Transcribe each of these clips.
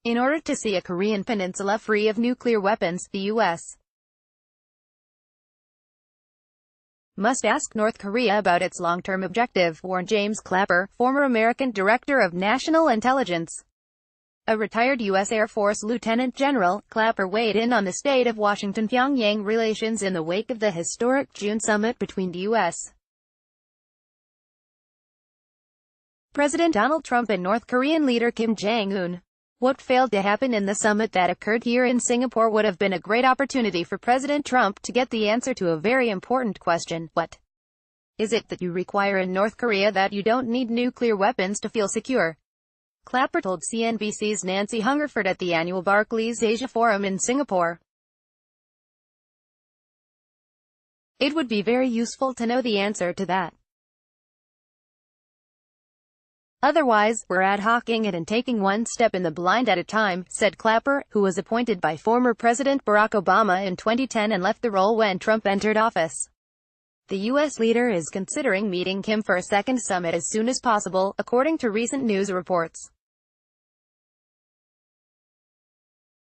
In order to see a Korean peninsula free of nuclear weapons, the U.S. must ask North Korea about its long-term objective, warned James Clapper, former American Director of National Intelligence. A retired U.S. Air Force Lieutenant General, Clapper weighed in on the state of Washington-Pyongyang relations in the wake of the historic June summit between the U.S. President Donald Trump and North Korean leader Kim Jong Un. What failed to happen in the summit that occurred here in Singapore would have been a great opportunity for President Trump to get the answer to a very important question. What is it that you require in North Korea that you don't need nuclear weapons to feel secure? Clapper told CNBC's Nancy Hungerford at the annual Barclays Asia Forum in Singapore. It would be very useful to know the answer to that. Otherwise, we're ad hocing it and taking one step in the blind at a time, said Clapper, who was appointed by former President Barack Obama in 2010 and left the role when Trump entered office. The U.S. leader is considering meeting Kim for a second summit as soon as possible, according to recent news reports.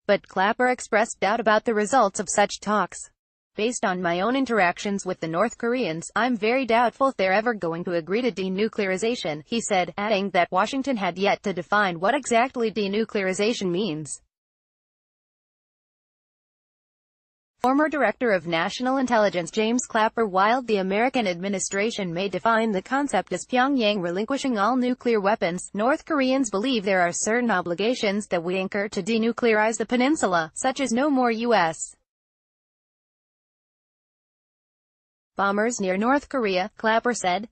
But Clapper expressed doubt about the results of such talks. Based on my own interactions with the North Koreans, I'm very doubtful they're ever going to agree to denuclearization, he said, adding that Washington had yet to define what exactly denuclearization means. Former Director of National Intelligence James Clapper, while the American administration may define the concept as Pyongyang relinquishing all nuclear weapons, North Koreans believe there are certain obligations that we incur to denuclearize the peninsula, such as no more U.S. bombers near North Korea, Clapper said.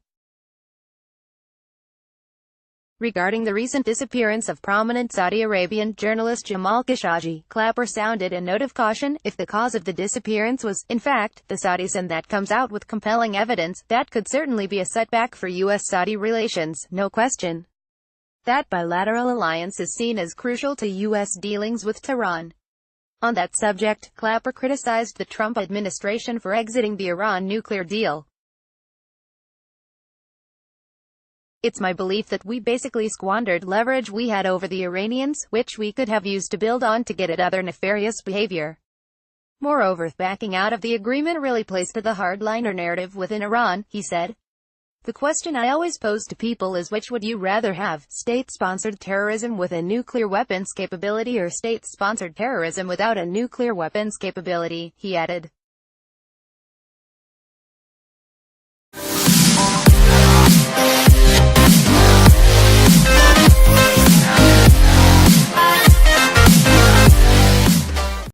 Regarding the recent disappearance of prominent Saudi Arabian journalist Jamal Khashoggi, Clapper sounded a note of caution. If the cause of the disappearance was, in fact, the Saudis and that comes out with compelling evidence, that could certainly be a setback for U.S.-Saudi relations, no question. That bilateral alliance is seen as crucial to U.S. dealings with Tehran. On that subject, Clapper criticized the Trump administration for exiting the Iran nuclear deal. It's my belief that we basically squandered leverage we had over the Iranians, which we could have used to build on to get at other nefarious behavior. Moreover, backing out of the agreement really plays to the hardliner narrative within Iran, he said. The question I always pose to people is which would you rather have, state-sponsored terrorism with a nuclear weapons capability or state-sponsored terrorism without a nuclear weapons capability, he added.